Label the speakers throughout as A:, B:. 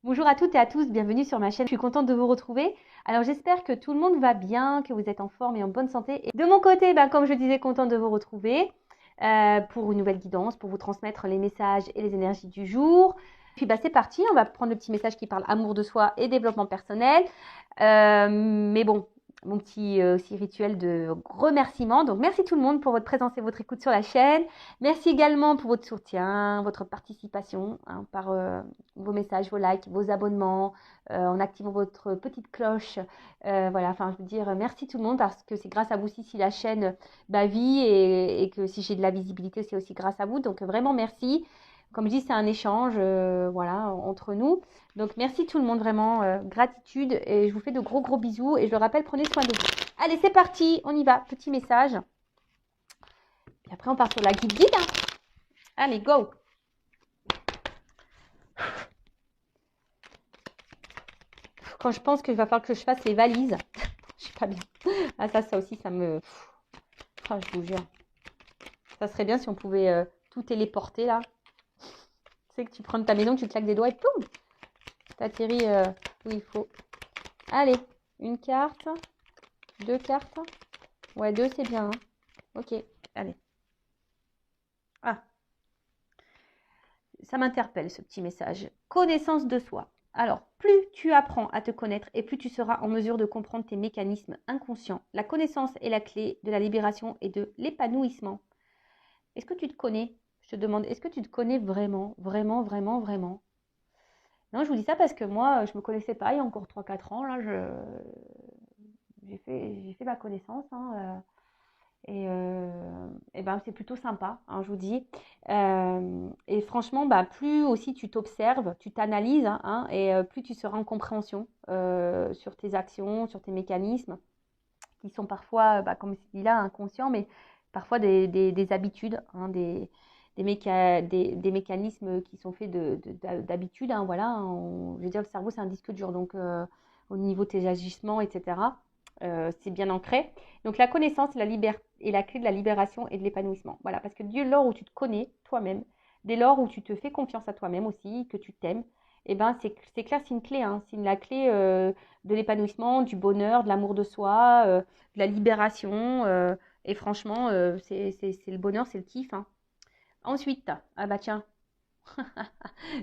A: Bonjour à toutes et à tous, bienvenue sur ma chaîne. Je suis contente de vous retrouver. Alors j'espère que tout le monde va bien, que vous êtes en forme et en bonne santé. Et de mon côté, comme je disais, contente de vous retrouver pour une nouvelle guidance, pour vous transmettre les messages et les énergies du jour. Puis c'est parti, on va prendre le petit message qui parle amour de soi et développement personnel. Mais bon, mon petit aussi rituel de remerciement. Donc merci tout le monde pour votre présence et votre écoute sur la chaîne. Merci également pour votre soutien, votre participation par vos messages, vos likes, vos abonnements, en activant votre petite cloche. Voilà, enfin, je veux dire, merci tout le monde parce que c'est grâce à vous aussi si la chaîne vit et que si j'ai de la visibilité, c'est aussi grâce à vous. Donc, vraiment, merci. Comme je dis, c'est un échange voilà, entre nous. Donc, merci tout le monde, vraiment. Gratitude. Et je vous fais de gros, gros bisous. Et je le rappelle, prenez soin de vous. Allez, c'est parti. On y va. Petit message. Et après, on part sur la guide. Allez, go! Quand je pense qu'il va falloir que je fasse les valises, je suis pas bien. Ah ça aussi, ça me... Ah, je vous jure. Ça serait bien si on pouvait tout téléporter là. Tu sais que tu prends ta maison, tu claques des doigts et poum, t'atterris où il faut. Allez, une carte, deux cartes. Ouais, deux c'est bien. Hein. Ok, allez. Ah, ça m'interpelle ce petit message. Connaissance de soi. Alors, plus tu apprends à te connaître et plus tu seras en mesure de comprendre tes mécanismes inconscients. La connaissance est la clé de la libération et de l'épanouissement. Est-ce que tu te connais? Je te demande, est-ce que tu te connais vraiment, vraiment, vraiment, vraiment? Non, je vous dis ça parce que moi, je ne me connaissais pas il y a encore 3 4 ans. Là, j'ai fait ma connaissance. C'est plutôt sympa, je vous dis. Et franchement, plus aussi tu t'observes, tu t'analyses, et plus tu seras en compréhension sur tes actions, sur tes mécanismes, qui sont parfois, comme je dis là, inconscients, mais parfois des habitudes, des mécanismes qui sont faits d'habitude. Voilà, je veux dire, le cerveau, c'est un disque dur, donc au niveau de tes agissements, etc., c'est bien ancré. Donc la connaissance est la clé de la libération et de l'épanouissement. Voilà, parce que dès lors où tu te connais toi-même, dès lors où tu te fais confiance à toi-même aussi, que tu t'aimes, c'est clair, c'est une clé, c'est la clé de l'épanouissement, du bonheur, de l'amour de soi, de la libération. Et franchement, c'est le bonheur, c'est le kiff. Ensuite, ah bah tiens,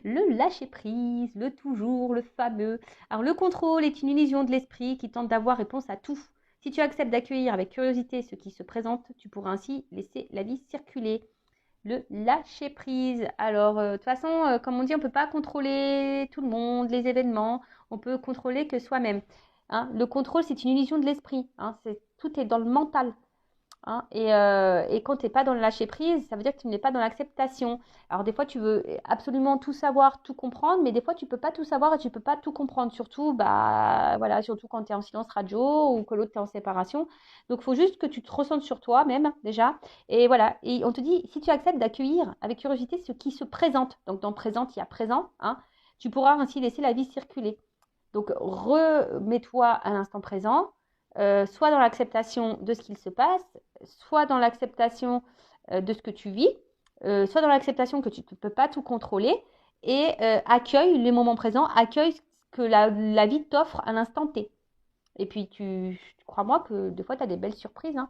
A: le lâcher prise, le toujours, le fameux. Alors le contrôle est une illusion de l'esprit qui tente d'avoir réponse à tout. Si tu acceptes d'accueillir avec curiosité ce qui se présente, tu pourras ainsi laisser la vie circuler. Le lâcher prise. Alors, de toute façon, comme on dit, on ne peut pas contrôler tout le monde, les événements. On peut contrôler que soi-même. Le contrôle, c'est une illusion de l'esprit. Tout est dans le mental. Et quand tu n'es pas dans le lâcher prise, ça veut dire que tu n'es pas dans l'acceptation. Alors des fois, tu veux absolument tout savoir, tout comprendre, mais des fois, tu peux pas tout savoir et tu peux pas tout comprendre. Surtout, voilà, surtout quand tu es en silence radio ou que l'autre est en séparation. Donc, il faut juste que tu te ressentes sur toi-même déjà. Et voilà, et on te dit, si tu acceptes d'accueillir avec curiosité ce qui se présente, donc dans présent, il y a présent, tu pourras ainsi laisser la vie circuler. Donc, remets-toi à l'instant présent, soit dans l'acceptation de ce qu'il se passe, soit dans l'acceptation de ce que tu vis, soit dans l'acceptation que tu ne peux pas tout contrôler, et accueille les moments présents, accueille ce que la vie t'offre à l'instant T. Et puis, crois-moi que des fois, tu as des belles surprises.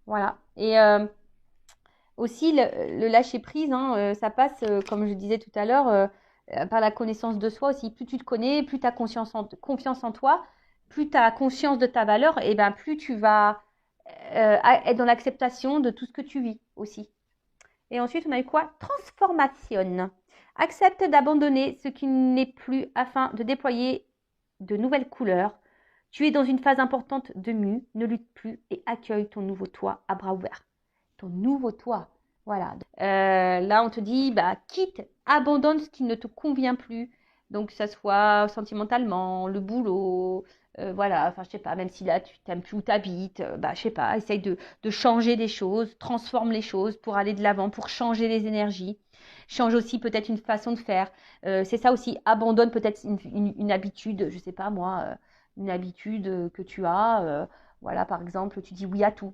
A: Voilà. Et aussi, le lâcher-prise, ça passe, comme je disais tout à l'heure, par la connaissance de soi aussi. Plus tu te connais, plus tu as confiance en toi, plus tu as conscience de ta valeur, et plus tu vas être dans l'acceptation de tout ce que tu vis aussi. Et ensuite, on a eu quoi? Transformation. Accepte d'abandonner ce qui n'est plus afin de déployer de nouvelles couleurs. Tu es dans une phase importante de mue, ne lutte plus et accueille ton nouveau toi à bras ouverts. Ton nouveau toi. Voilà. Là, on te dit, quitte, abandonne ce qui ne te convient plus. Donc, que ça soit sentimentalement, le boulot, voilà, enfin, je sais pas, même si là, tu n'aimes plus où tu habites, je sais pas, essaye de changer des choses, transforme les choses pour aller de l'avant, pour changer les énergies. Change aussi peut-être une façon de faire. C'est ça aussi, abandonne peut-être une habitude, je sais pas moi, une habitude que tu as. Voilà, par exemple, tu dis oui à tout.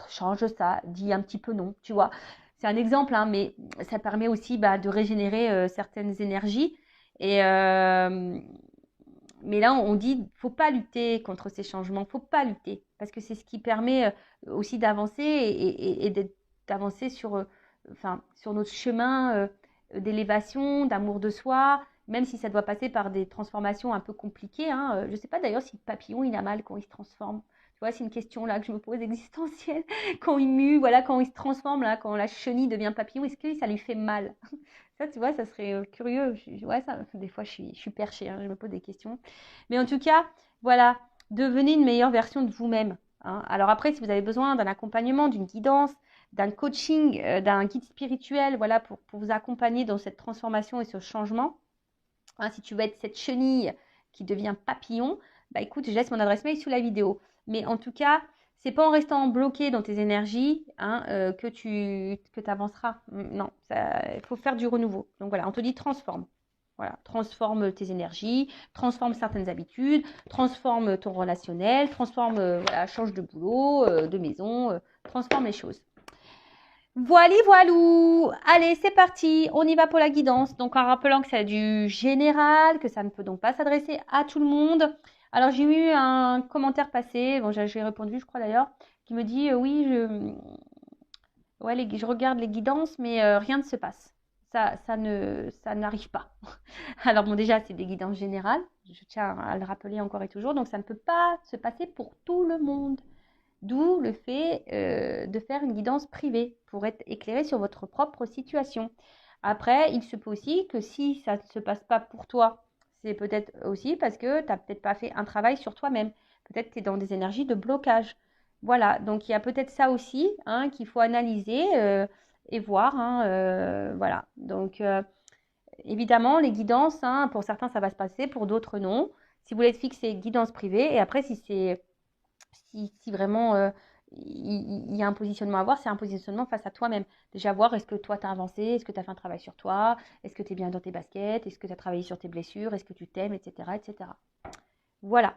A: Change ça, dis un petit peu non, tu vois. C'est un exemple, mais ça permet aussi de régénérer certaines énergies Et, mais là, on dit, faut pas lutter contre ces changements, faut pas lutter, parce que c'est ce qui permet aussi d'avancer d'avancer sur, enfin, sur notre chemin d'élévation, d'amour de soi, même si ça doit passer par des transformations un peu compliquées. Hein. Je ne sais pas d'ailleurs si le papillon, il a mal quand il se transforme. Tu vois, c'est une question là que je me pose existentielle. Quand il mue, voilà, quand il se transforme, là, quand la chenille devient papillon, est-ce que ça lui fait mal? Ça, tu vois, ça serait curieux. Ouais, ça, des fois, je suis perchée, hein, je me pose des questions. Mais en tout cas, voilà, devenez une meilleure version de vous-même. Hein. Alors après, si vous avez besoin d'un accompagnement, d'une guidance, d'un coaching, d'un guide spirituel, voilà, pour vous accompagner dans cette transformation et ce changement, hein, si tu veux être cette chenille qui devient papillon, bah écoute, je laisse mon adresse mail sous la vidéo. Mais en tout cas, c'est pas en restant bloqué dans tes énergies hein, que tu avanceras. Non, il faut faire du renouveau. Donc voilà, on te dit transforme. Voilà, transforme tes énergies, transforme certaines habitudes, transforme ton relationnel, transforme, voilà, change de boulot, de maison, transforme les choses. Voilà, voilou. Allez, c'est parti. On y va pour la guidance. Donc, en rappelant que c'est du général, que ça ne peut donc pas s'adresser à tout le monde. Alors, j'ai eu un commentaire passé, bon, j'ai répondu, je crois d'ailleurs, qui me dit oui, je regarde les guidances, mais rien ne se passe. Ça n'arrive pas. Alors, bon, déjà, c'est des guidances générales. Je tiens à le rappeler encore et toujours. Donc, ça ne peut pas se passer pour tout le monde. D'où le fait de faire une guidance privée pour être éclairé sur votre propre situation. Après, il se peut aussi que si ça ne se passe pas pour toi, c'est peut-être aussi parce que tu n'as peut-être pas fait un travail sur toi-même. Peut-être que tu es dans des énergies de blocage. Voilà, donc il y a peut-être ça aussi hein, qu'il faut analyser et voir. Hein, voilà, donc évidemment, les guidances, hein, pour certains, ça va se passer, pour d'autres, non. Si vous voulez être fixé, guidance privée. Et après, si vraiment il y a un positionnement à avoir, c'est un positionnement face à toi-même. Déjà voir, est-ce que toi, tu as avancé, est-ce que tu as fait un travail sur toi, est-ce que tu es bien dans tes baskets, est-ce que tu as travaillé sur tes blessures, est-ce que tu t'aimes, etc., etc. Voilà.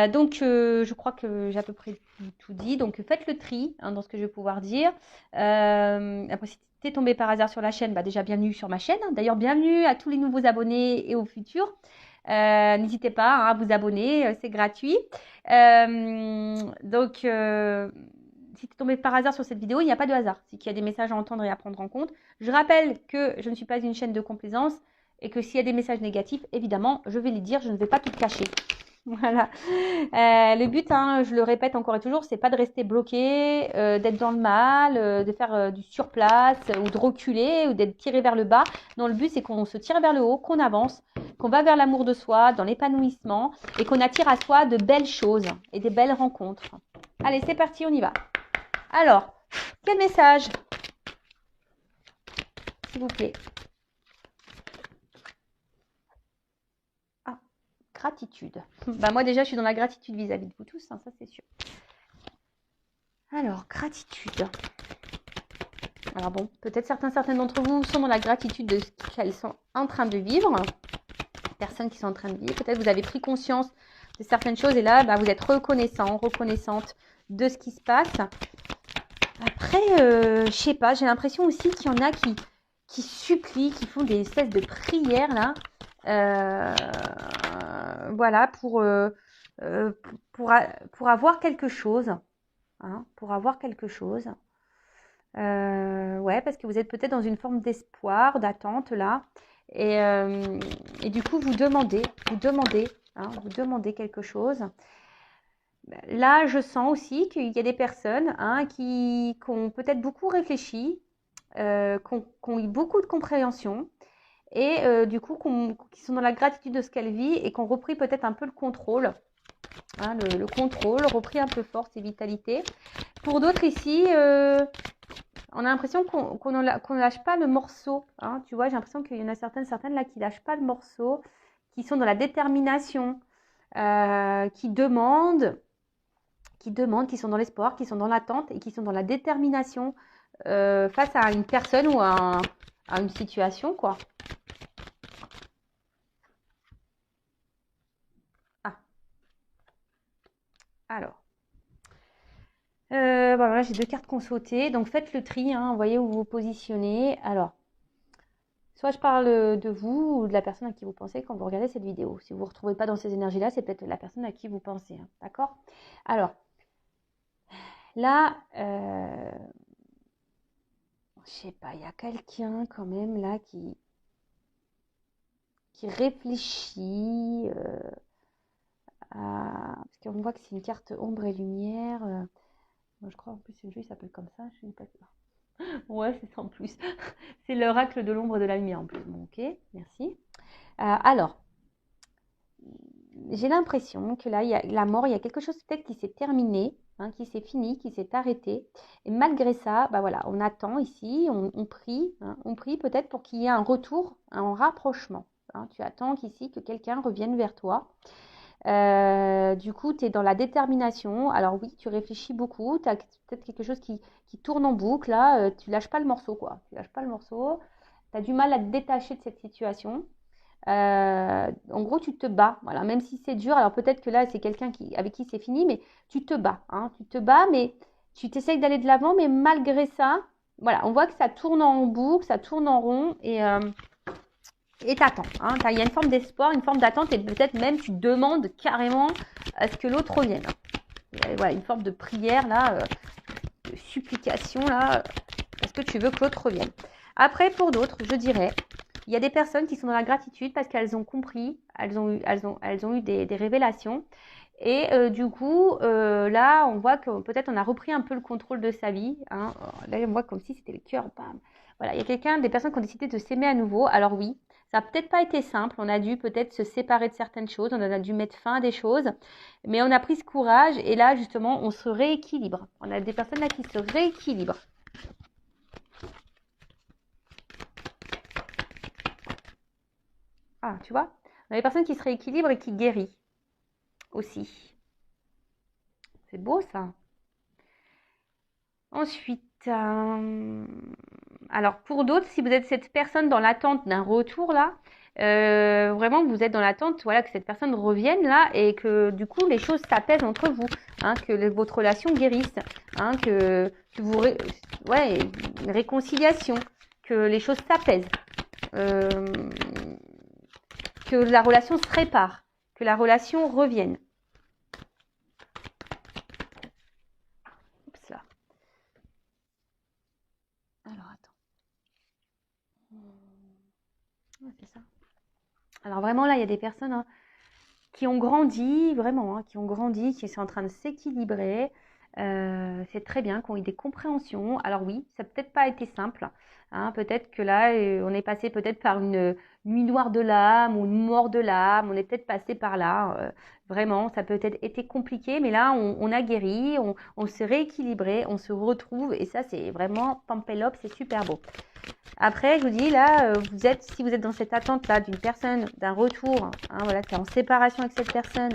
A: Donc, je crois que j'ai à peu près tout dit. Donc, faites le tri hein, dans ce que je vais pouvoir dire. Après, si tu es tombé par hasard sur la chaîne, bah, déjà bienvenue sur ma chaîne. D'ailleurs, bienvenue à tous les nouveaux abonnés et aux futurs. N'hésitez pas hein, à vous abonner, c'est gratuit. Donc, si tu es tombé par hasard sur cette vidéo, il n'y a pas de hasard. C'est qu'il y a des messages à entendre et à prendre en compte. Je rappelle que je ne suis pas une chaîne de complaisance et que s'il y a des messages négatifs, évidemment, je vais les dire, je ne vais pas tout cacher. Voilà. Le but, hein, je le répète encore et toujours, c'est pas de rester bloqué, d'être dans le mal, de faire du surplace ou de reculer ou d'être tiré vers le bas. Non, le but, c'est qu'on se tire vers le haut, qu'on avance, qu'on va vers l'amour de soi, dans l'épanouissement et qu'on attire à soi de belles choses et des belles rencontres. Allez, c'est parti, on y va. Alors, quel message, s'il vous plaît? Gratitude. Bah moi déjà, je suis dans la gratitude vis-à-vis de vous tous, hein, ça c'est sûr. Alors, gratitude. Alors bon, peut-être certaines d'entre vous sont dans la gratitude de ce qu'elles sont en train de vivre. Personnes qui sont en train de vivre. Peut-être vous avez pris conscience de certaines choses et là, bah, vous êtes reconnaissante de ce qui se passe. Après, je sais pas, j'ai l'impression aussi qu'il y en a qui supplient, qui font des espèces de prières là. Voilà, pour avoir quelque chose. Hein, pour avoir quelque chose. Ouais, parce que vous êtes peut-être dans une forme d'espoir, d'attente là. Et du coup, vous demandez quelque chose. Là, je sens aussi qu'il y a des personnes hein, qui ont peut-être beaucoup réfléchi, qui ont eu beaucoup de compréhension et du coup qui sont dans la gratitude de ce qu'elles vivent et qui ont repris peut-être un peu le contrôle. Hein, le contrôle, repris un peu force et vitalité. Pour d'autres ici, on a l'impression qu'on ne lâche pas le morceau. Hein, tu vois, j'ai l'impression qu'il y en a certaines là qui ne lâchent pas le morceau, qui sont dans la détermination, qui demandent, qui sont dans l'espoir, qui sont dans l'attente et qui sont dans la détermination face à une personne ou à une situation, quoi. Ah. Alors. Voilà, j'ai deux cartes qu'on sautait. Donc, faites le tri. Hein, vous voyez où vous vous positionnez. Alors, Soit je parle de vous ou de la personne à qui vous pensez quand vous regardez cette vidéo. Si vous ne vous retrouvez pas dans ces énergies-là, c'est peut-être la personne à qui vous pensez. Hein, d'accord? Alors, là, je sais pas, il y a quelqu'un quand même là qui réfléchit parce qu'on voit que c'est une carte ombre et lumière. Moi, je crois en plus une jeu, il s'appelle comme ça. Je sais pas. Ouais, c'est ça en plus. C'est l'oracle de l'ombre et de la lumière en plus. Bon, ok, merci. Alors, j'ai l'impression que là, il y a la mort, il y a quelque chose peut-être qui s'est terminé, hein, qui s'est fini, qui s'est arrêté. Et malgré ça, bah voilà, on attend ici, on prie, hein, on prie peut-être pour qu'il y ait un retour, un rapprochement. Hein. Tu attends qu'ici, que quelqu'un revienne vers toi. Du coup, tu es dans la détermination. Alors oui, tu réfléchis beaucoup. Tu as peut-être quelque chose qui tourne en boucle. Là, tu lâches pas le morceau, quoi. Tu lâches pas le morceau. Tu as du mal à te détacher de cette situation. En gros, tu te bats. Voilà, même si c'est dur. Alors peut-être que là, c'est quelqu'un avec qui c'est fini, mais tu te bats. Hein, tu te bats, mais tu t'essayes d'aller de l'avant. Mais malgré ça, voilà, on voit que ça tourne en boucle, ça tourne en rond. Et t'attends. Hein. Il y a une forme d'espoir, une forme d'attente et peut-être même tu demandes carrément à ce que l'autre revienne. Voilà, une forme de prière là, de supplication là, parce que tu veux que l'autre revienne. Après, pour d'autres, je dirais, il y a des personnes qui sont dans la gratitude parce qu'elles ont compris, elles ont eu des révélations. Et du coup, là, on voit que peut-être on a repris un peu le contrôle de sa vie. Hein. Là, on voit comme si c'était le cœur. Bam. Voilà, il y a des personnes qui ont décidé de s'aimer à nouveau. Alors oui, ça n'a peut-être pas été simple. On a dû peut-être se séparer de certaines choses. On a dû mettre fin à des choses. Mais on a pris ce courage. Et là, justement, on se rééquilibre. On a des personnes là qui se rééquilibrent. Ah, tu vois, on a des personnes qui se rééquilibrent et qui guérissent aussi. C'est beau ça. Ensuite, alors pour d'autres, si vous êtes cette personne dans l'attente d'un retour là, vraiment vous êtes dans l'attente, voilà, que cette personne revienne là et que du coup les choses s'apaisent entre vous, hein, que votre relation guérisse, hein, que vous, ouais, une réconciliation, que les choses s'apaisent, que la relation se répare, que la relation revienne. Oups là. Alors attends. Ouais, c'est ça. Alors vraiment là, il y a des personnes hein, qui ont grandi, vraiment, hein, qui ont grandi, qui sont en train de s'équilibrer. C'est très bien, qui ont eu des compréhensions. Alors oui, ça n'a peut-être pas été simple. Hein, peut-être que là, on est passé peut-être par une nuit noire de l'âme ou une mort de l'âme. On est peut-être passé par là. Vraiment, ça a peut-être été compliqué, mais là, on a guéri, on s'est rééquilibré, on se retrouve. Et ça, c'est vraiment Pampelop, c'est super beau. Après, je vous dis, là, si vous êtes dans cette attente-là d'une personne, d'un retour, hein, voilà, tu es en séparation avec cette personne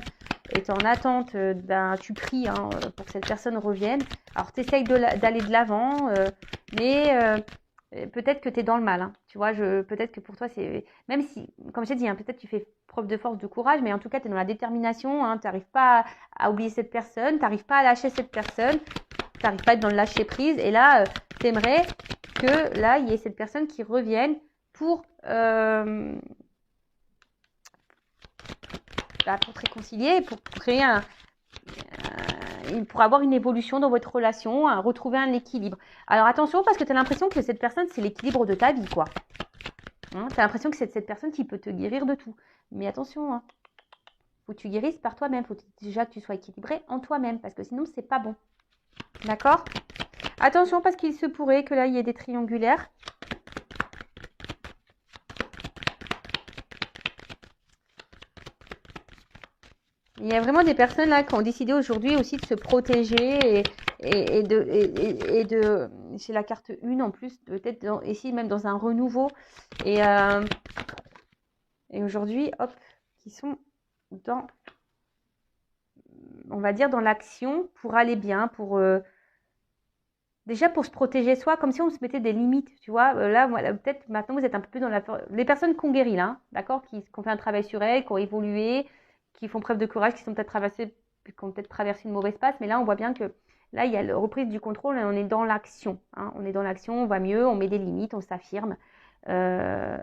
A: et tu es en attente, tu pries hein, pour que cette personne revienne. Alors, tu essayes d'aller de l'avant, mais peut-être que tu es dans le mal. Hein, tu vois, peut-être que pour toi, c'est. Même si, comme j'ai dit, hein, peut-être tu fais preuve de force, de courage, mais en tout cas, tu es dans la détermination. Hein, tu n'arrives pas à oublier cette personne, tu n'arrives pas à lâcher cette personne, tu n'arrives pas à être dans le lâcher prise. Et là, tu aimerais que là, il y ait cette personne qui revienne pour te réconcilier, pour créer pour avoir une évolution dans votre relation, retrouver un équilibre. Alors attention, parce que tu as l'impression que cette personne, c'est l'équilibre de ta vie, quoi. Hein, tu as l'impression que c'est cette personne qui peut te guérir de tout. Mais attention, hein, faut que tu guérisses par toi-même. Faut déjà que tu sois équilibré en toi-même, parce que sinon, c'est pas bon. D'accord ? Attention, parce qu'il se pourrait que là, il y ait des triangulaires. Il y a vraiment des personnes là qui ont décidé aujourd'hui aussi de se protéger et de c'est la carte 1 en plus, peut-être ici même dans un renouveau. Et aujourd'hui, hop, qui sont dans, on va dire, dans l'action pour aller bien, déjà pour se protéger soi, comme si on se mettait des limites, tu vois. Là, peut-être maintenant vous êtes un peu plus dans les personnes qui ont guéri là, d'accord, qui ont fait un travail sur elles, qui ont évolué, qui font preuve de courage, qui ont peut-être traversé une mauvaise passe, mais là on voit bien que là il y a la reprise du contrôle et on est dans l'action, hein. On est dans l'action, on va mieux, on met des limites, on s'affirme. Euh,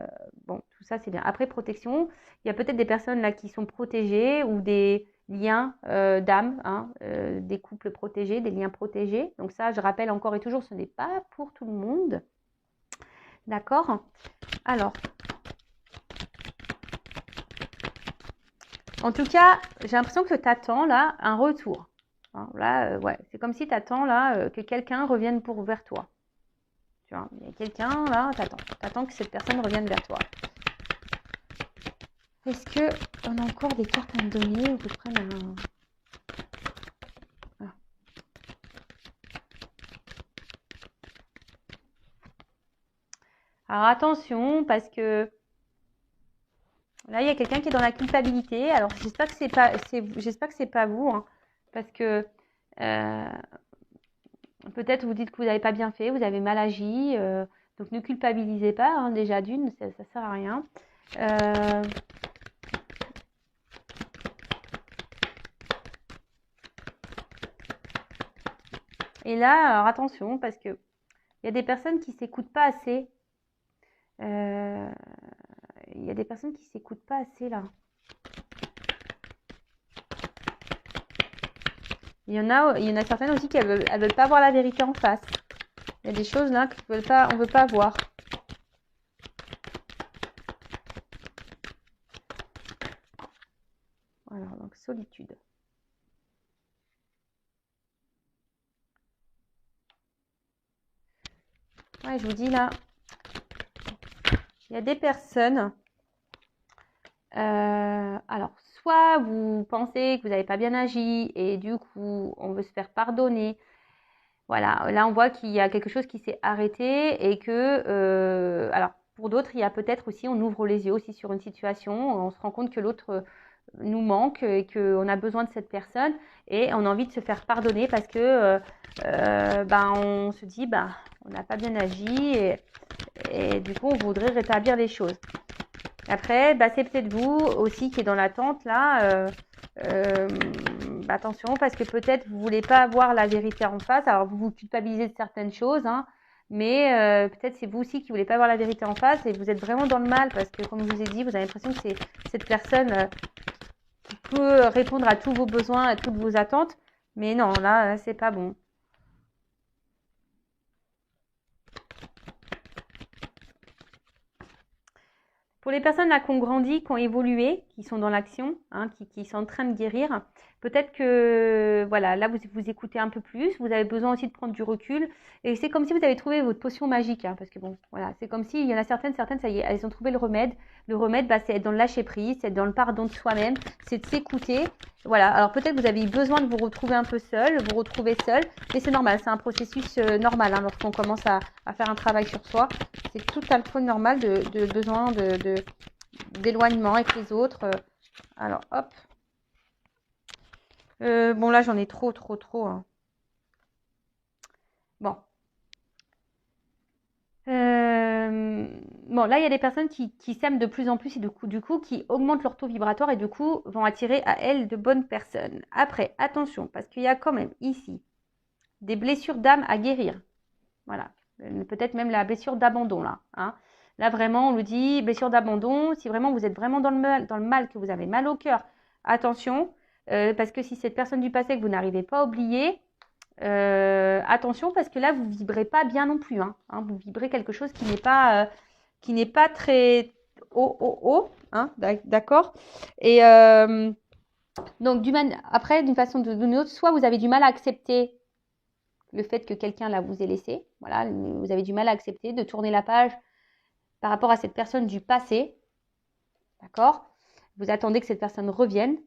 A: bon, tout ça, c'est bien. Après, protection, il y a peut-être des personnes là qui sont protégées ou des liens d'âme, hein, des couples protégés, des liens protégés. Donc ça, je rappelle encore et toujours, ce n'est pas pour tout le monde. D'accord? Alors, en tout cas, j'ai l'impression que tu attends là un retour. Hein, là, ouais, c'est comme si tu attends là que quelqu'un revienne vers toi. Tu vois, il y a quelqu'un là, t'attends que cette personne revienne vers toi. Est-ce que on a encore des cartes à me donner ou que je prenne un... Ah. Alors attention, parce que là, il y a quelqu'un qui est dans la culpabilité. Alors j'espère que c'est pas vous, hein, parce que peut-être vous dites que vous n'avez pas bien fait, vous avez mal agi, donc ne culpabilisez pas, hein, déjà d'une, ça sert à rien. Et là, alors attention, parce que il y a des personnes qui s'écoutent pas assez. Il y a des personnes qui s'écoutent pas assez là. Il y en a certaines aussi qui elles veulent pas voir la vérité en face. Il y a des choses là qu'on veut pas voir. Voilà, donc solitude. Ouais, je vous dis là, il y a des personnes. Alors, soit vous pensez que vous n'avez pas bien agi et du coup, on veut se faire pardonner. Voilà, là, on voit qu'il y a quelque chose qui s'est arrêté et que, alors, pour d'autres, il y a peut-être aussi, on ouvre les yeux aussi sur une situation, on se rend compte que l'autre nous manque et qu'on a besoin de cette personne et on a envie de se faire pardonner parce que on se dit, on n'a pas bien agi et du coup, on voudrait rétablir les choses. Après, c'est peut-être vous aussi qui est dans l'attente là. Attention parce que peut-être vous voulez pas avoir la vérité en face. Alors vous vous culpabilisez de certaines choses, hein, mais peut-être c'est vous aussi qui voulez pas avoir la vérité en face et vous êtes vraiment dans le mal parce que comme je vous ai dit, vous avez l'impression que c'est cette personne qui peut répondre à tous vos besoins, à toutes vos attentes. Mais non, là c'est pas bon. Pour les personnes là qui ont grandi, qui ont évolué, qui sont dans l'action, hein, qui sont en train de guérir, peut-être que voilà, là vous écoutez un peu plus, vous avez besoin aussi de prendre du recul, et c'est comme si vous avez trouvé votre potion magique, hein, parce que bon, voilà, c'est comme si il y en a certaines, ça y est, elles ont trouvé le remède. Le remède, c'est être dans le lâcher prise, c'est être dans le pardon de soi-même, c'est de s'écouter. Voilà, alors peut-être que vous avez eu besoin de vous retrouver un peu seul, vous retrouver seul, mais c'est normal, c'est un processus normal hein, lorsqu'on commence à faire un travail sur soi. C'est tout à fait normal de besoin d'éloignement avec les autres. Alors, hop. Bon, là, j'en ai trop. Hein. Bon. Bon, là, il y a des personnes qui s'aiment de plus en plus et du coup, qui augmentent leur taux vibratoire et du coup, vont attirer à elles de bonnes personnes. Après, attention, parce qu'il y a quand même ici des blessures d'âme à guérir. Voilà. Peut-être même la blessure d'abandon, là. Hein. Là, vraiment, on nous dit blessure d'abandon. Si vraiment vous êtes vraiment dans le mal, que vous avez mal au cœur, attention. Parce que si cette personne du passé que vous n'arrivez pas à oublier, attention parce que là, vous ne vibrez pas bien non plus. Hein. Vous vibrez quelque chose qui n'est pas très haut. Hein, d'accord. Et donc, après, d'une façon ou d'une autre, soit vous avez du mal à accepter le fait que quelqu'un là vous ait laissé. Voilà, vous avez du mal à accepter de tourner la page par rapport à cette personne du passé. D'accord? Vous attendez que cette personne revienne.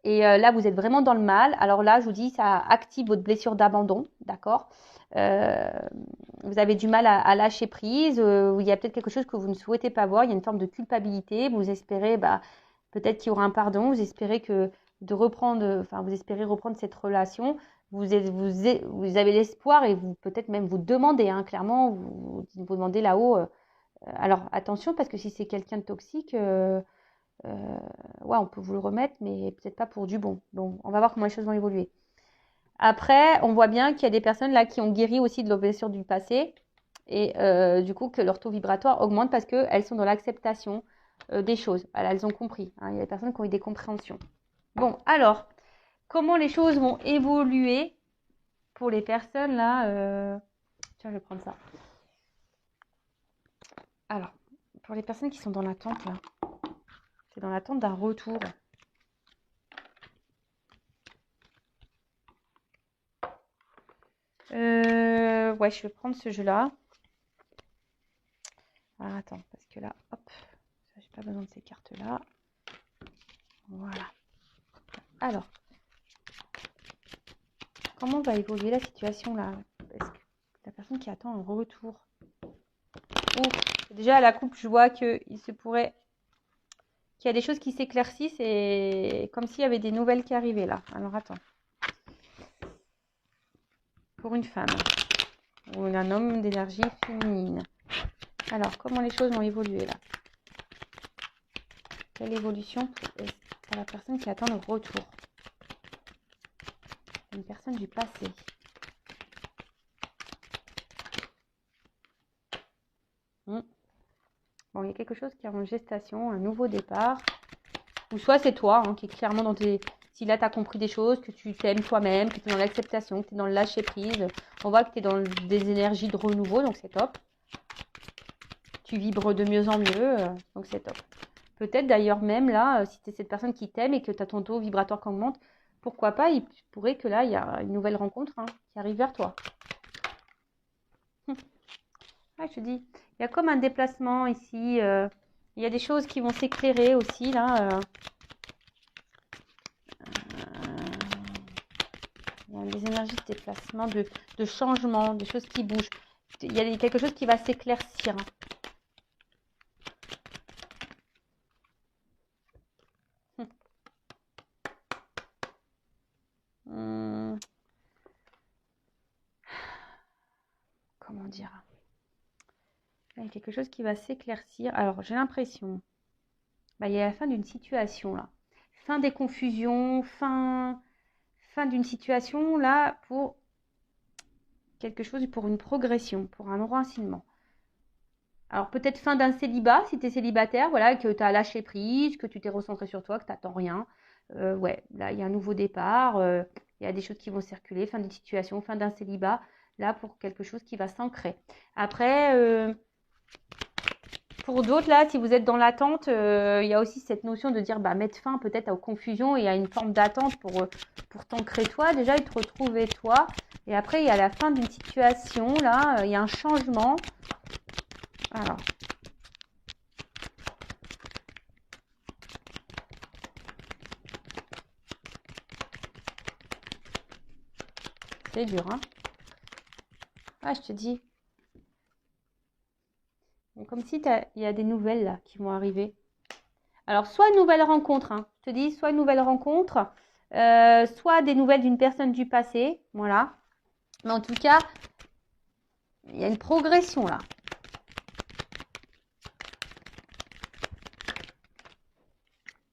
A: Et là, vous êtes vraiment dans le mal. Alors là, je vous dis, ça active votre blessure d'abandon. D'accord? Vous avez du mal à lâcher prise. Il y a peut-être quelque chose que vous ne souhaitez pas voir. Il y a une forme de culpabilité. Vous espérez, peut-être qu'il y aura un pardon. Vous espérez vous espérez reprendre cette relation. Vous avez l'espoir et vous peut-être même vous demandez, hein, clairement, vous demandez là-haut. Alors attention parce que si c'est quelqu'un de toxique, on peut vous le remettre, mais peut-être pas pour du bon. Bon, on va voir comment les choses vont évoluer. Après, on voit bien qu'il y a des personnes là qui ont guéri aussi de leurs blessures du passé. Et du coup, que leur taux vibratoire augmente parce qu'elles sont dans l'acceptation des choses. Voilà, elles ont compris. Hein. Il y a des personnes qui ont eu des compréhensions. Bon, alors, comment les choses vont évoluer pour les personnes là Tiens, je vais prendre ça. Alors, pour les personnes qui sont dans l'attente là, c'est dans l'attente d'un retour. Ouais, je vais prendre ce jeu-là. Alors, attends, parce que là, hop, j'ai pas besoin de ces cartes-là. Voilà. Alors, comment va évoluer la situation là? Est-ce que la personne qui attend un retour? Déjà à la coupe, je vois qu'il se pourrait qu'il y a des choses qui s'éclaircissent et comme s'il y avait des nouvelles qui arrivaient là. Alors attends. Pour une femme ou un homme d'énergie féminine. Alors, comment les choses vont évoluer là? Quelle évolution pour la personne qui attend le retour? Une personne du passé. Bon, il y a quelque chose qui est en gestation, un nouveau départ. Ou soit c'est toi qui est clairement dans tes... Si là, tu as compris des choses, que tu t'aimes toi-même, que tu es dans l'acceptation, que tu es dans le lâcher-prise. On voit que tu es dans des énergies de renouveau, donc c'est top. Tu vibres de mieux en mieux, donc c'est top. Peut-être d'ailleurs même là, si tu es cette personne qui t'aime et que tu as ton taux vibratoire qui augmente, pourquoi pas, il pourrait que là, il y a une nouvelle rencontre qui arrive vers toi. Ouais, je te dis, il y a comme un déplacement ici. Il y a des choses qui vont s'éclairer aussi là. Il y a des énergies de déplacement, de changement, des choses qui bougent. Il y a quelque chose qui va s'éclaircir. Comment dire? Il y a quelque chose qui va s'éclaircir. Alors, j'ai l'impression, il y a la fin d'une situation là. Fin des confusions, fin d'une situation là pour quelque chose, pour une progression, pour un enracinement. Alors peut-être fin d'un célibat, si tu es célibataire, voilà, que tu as lâché prise, que tu t'es recentré sur toi, que tu n'attends rien. Ouais, là, il y a un nouveau départ, il y a des choses qui vont circuler, fin d'une situation, fin d'un célibat, là, pour quelque chose qui va s'ancrer. Après, pour d'autres, là, si vous êtes dans l'attente, il y a aussi cette notion de dire, mettre fin peut-être aux confusions et à une forme d'attente pour t'ancrer toi, déjà, et te retrouver toi. Et après, il y a la fin d'une situation, là, il y a un changement. Alors. C'est dur, hein? Ah, je te dis. Comme si il y a des nouvelles là qui vont arriver. Alors, soit une nouvelle rencontre, hein. Je te dis, soit une nouvelle rencontre, soit des nouvelles d'une personne du passé. Voilà. Mais en tout cas, il y a une progression là.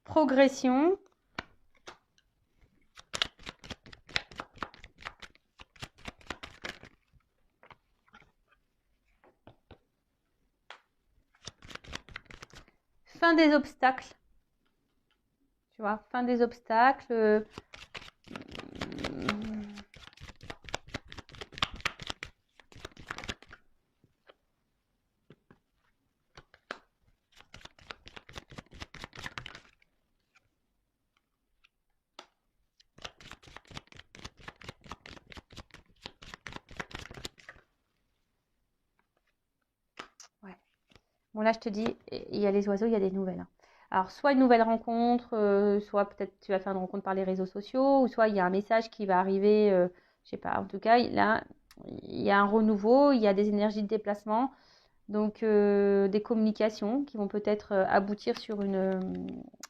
A: Progression. Fin des obstacles. Tu vois, fin des obstacles. Ouais. Bon, là, je te dis, il y a les oiseaux, il y a des nouvelles. Hein. Alors, soit une nouvelle rencontre, soit peut-être tu vas faire une rencontre par les réseaux sociaux, ou soit il y a un message qui va arriver, je sais pas. En tout cas, là, il y a un renouveau, il y a des énergies de déplacement, donc des communications qui vont peut-être aboutir sur une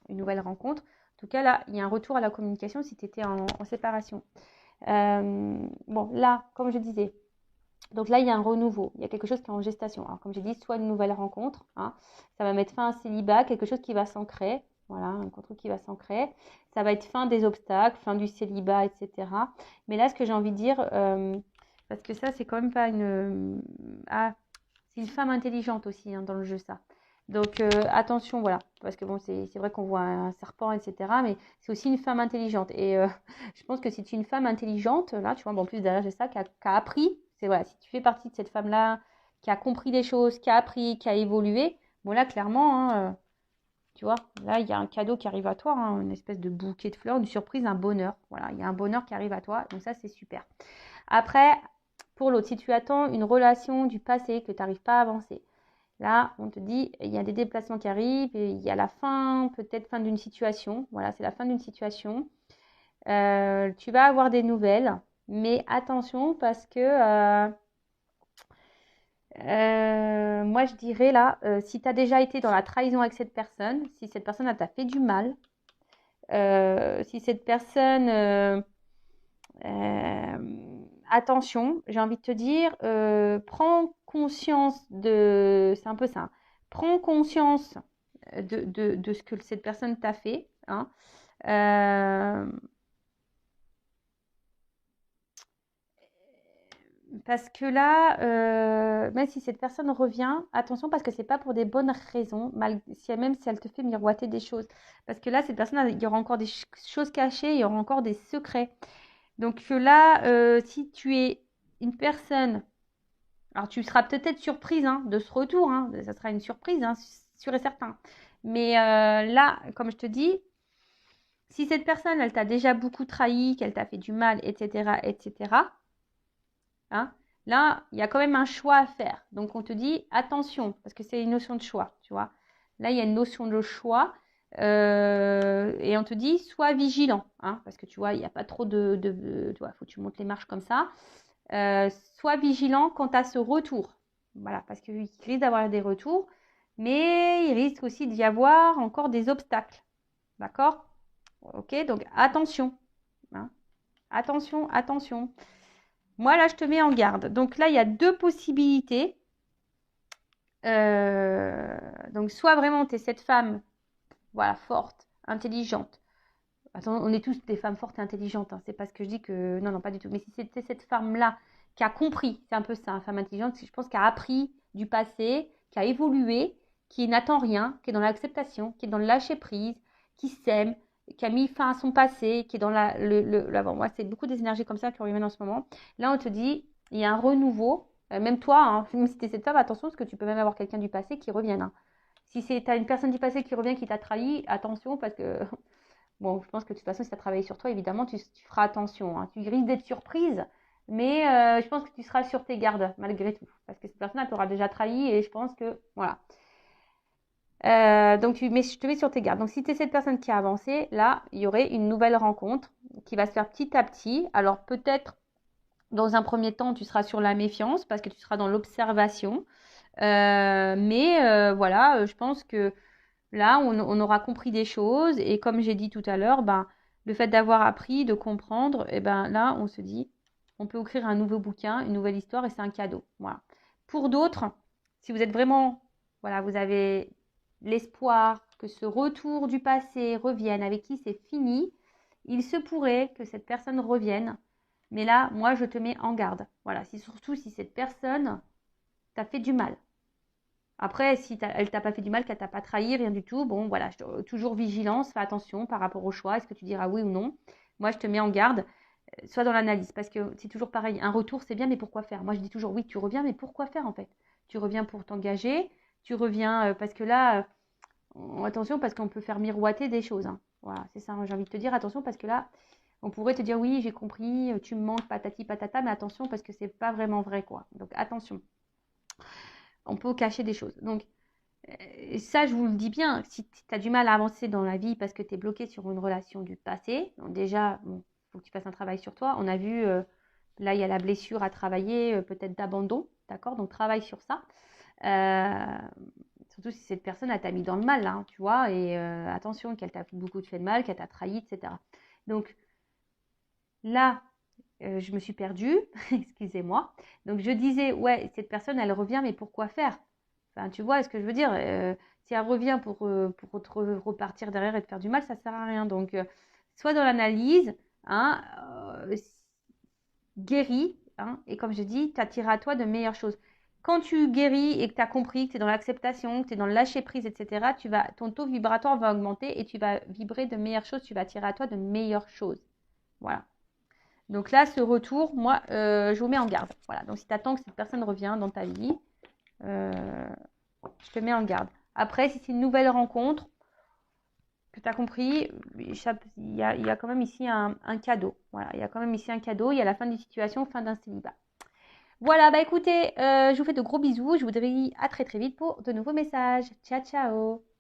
A: nouvelle rencontre. En tout cas, là, il y a un retour à la communication si tu étais en séparation. Bon, là, comme je disais, donc là, il y a un renouveau, il y a quelque chose qui est en gestation. Alors, comme j'ai dit, soit une nouvelle rencontre, ça va mettre fin à un célibat, quelque chose qui va s'ancrer, voilà, un contrat qui va s'ancrer. Ça va être fin des obstacles, fin du célibat, etc. Mais là, ce que j'ai envie de dire, parce que ça, c'est quand même pas une... C'est une femme intelligente aussi dans le jeu, ça. Donc attention, voilà. Parce que bon, c'est vrai qu'on voit un serpent, etc. Mais c'est aussi une femme intelligente. Et je pense que si tu es une femme intelligente, là, tu vois, bon, en plus derrière, j'ai ça, qui a appris. C'est voilà, si tu fais partie de cette femme-là, qui a compris des choses, qui a appris, qui a évolué, bon là, clairement, tu vois, là, il y a un cadeau qui arrive à toi, une espèce de bouquet de fleurs, une surprise, un bonheur. Voilà, il y a un bonheur qui arrive à toi. Donc ça, c'est super. Après, pour l'autre, si tu attends une relation du passé que tu n'arrives pas à avancer, là, on te dit, il y a des déplacements qui arrivent, et il y a la fin, peut-être fin d'une situation. Voilà, c'est la fin d'une situation. Tu vas avoir des nouvelles, mais attention parce que moi, je dirais là, si tu as déjà été dans la trahison avec cette personne, si cette personne t'a fait du mal, si cette personne attention, j'ai envie de te dire, prends conscience de... C'est un peu ça. Prends conscience de ce que cette personne t'a fait. Hein. Parce que là, même si cette personne revient, attention parce que c'est pas pour des bonnes raisons, même si elle te fait miroiter des choses. Parce que là, cette personne, il y aura encore des choses cachées, il y aura encore des secrets. Donc là, si tu es une personne, alors tu seras peut-être surprise de ce retour, ça sera une surprise, sûr et certain. Mais là, comme je te dis, si cette personne, elle t'a déjà beaucoup trahi, qu'elle t'a fait du mal, etc., etc., là, il y a quand même un choix à faire. Donc, on te dit attention, parce que c'est une notion de choix, tu vois. Là, il y a une notion de choix. Et on te dit sois vigilant, parce que tu vois, il n'y a pas trop tu vois, faut que tu montes les marches comme ça. Sois vigilant quant à ce retour. Voilà, parce qu'il risque d'avoir des retours, mais il risque aussi d'y avoir encore des obstacles. D'accord? Ok, donc attention. Attention, attention. Moi, là, je te mets en garde. Donc là, il y a deux possibilités. Donc, soit vraiment, tu es cette femme, voilà, forte, intelligente. Attends, on est tous des femmes fortes et intelligentes. C'est pas ce que je dis que... Non, non, pas du tout. Mais si c'était cette femme-là qui a compris, c'est un peu ça, une femme intelligente, je pense qu'elle a appris du passé, qui a évolué, qui n'attend rien, qui est dans l'acceptation, qui est dans le lâcher-prise, qui s'aime, qui a mis fin à son passé, qui est dans l'avant. Moi, c'est beaucoup des énergies comme ça qui reviennent en ce moment. Là, on te dit, il y a un renouveau. Même toi, même si tu es cette femme, attention, parce que tu peux même avoir quelqu'un du passé qui revienne. Si tu as une personne du passé qui revient, qui t'a trahi, attention, parce que... Bon, je pense que de toute façon, si tu as travaillé sur toi, évidemment, tu feras attention. Tu risques d'être surprise, mais je pense que tu seras sur tes gardes, malgré tout. Parce que cette personne, elle t'aura déjà trahi et je pense que, voilà. Mais je te mets sur tes gardes. Donc, si tu es cette personne qui a avancé, là, il y aurait une nouvelle rencontre qui va se faire petit à petit. Alors, peut-être, dans un premier temps, tu seras sur la méfiance parce que tu seras dans l'observation. Mais voilà, je pense que là, on aura compris des choses et comme j'ai dit tout à l'heure, le fait d'avoir appris, de comprendre, et là, on se dit, on peut écrire un nouveau bouquin, une nouvelle histoire et c'est un cadeau. Voilà. Pour d'autres, si vous êtes vraiment, voilà, vous avez l'espoir que ce retour du passé revienne, avec qui c'est fini, il se pourrait que cette personne revienne. Mais là, moi, je te mets en garde. Voilà, surtout si cette personne t'a fait du mal. Après, si elle t'a pas fait du mal, qu'elle t'a pas trahi, rien du tout, bon, voilà, toujours vigilance, fais attention par rapport au choix, est-ce que tu diras oui ou non. Moi, je te mets en garde, sois dans l'analyse, parce que c'est toujours pareil, un retour, c'est bien, mais pourquoi faire? Moi, je dis toujours, oui, tu reviens, mais pourquoi faire, en fait? Tu reviens pour t'engager, tu reviens parce que là, attention, parce qu'on peut faire miroiter des choses. Voilà, c'est ça, j'ai envie de te dire, attention, parce que là, on pourrait te dire, oui, j'ai compris, tu me manques, patati patata, mais attention, parce que c'est pas vraiment vrai, quoi. Donc, attention. On peut cacher des choses. Donc, ça, je vous le dis bien, si tu as du mal à avancer dans la vie parce que tu es bloqué sur une relation du passé, donc déjà, il faut que tu fasses un travail sur toi. On a vu, là, il y a la blessure à travailler, peut-être d'abandon, d'accord? Donc, travaille sur ça. Surtout si cette personne, elle t'a mis dans le mal, tu vois, et attention, qu'elle t'a beaucoup fait de mal, qu'elle t'a trahi, etc. Donc, là, je me suis perdue, excusez-moi. Donc, je disais, ouais, cette personne, elle revient, mais pourquoi faire? Enfin, tu vois ce que je veux dire? Si elle revient pour repartir derrière et te faire du mal, ça ne sert à rien. Donc, soit dans l'analyse, guéris, et comme je dis, tu attireras à toi de meilleures choses. Quand tu guéris et que tu as compris, que tu es dans l'acceptation, que tu es dans le lâcher prise, etc., ton taux vibratoire va augmenter et tu vas vibrer de meilleures choses, tu vas attirer à toi de meilleures choses. Voilà. Donc là, ce retour, moi, je vous mets en garde. Voilà. Donc si tu attends que cette personne revienne dans ta vie, je te mets en garde. Après, si c'est une nouvelle rencontre, que tu as compris, il y a quand même ici un cadeau. Voilà, il y a quand même ici un cadeau. Il y a la fin d'une situation, fin d'un célibat. Voilà, bah écoutez, je vous fais de gros bisous. Je vous dis à très très vite pour de nouveaux messages. Ciao, ciao.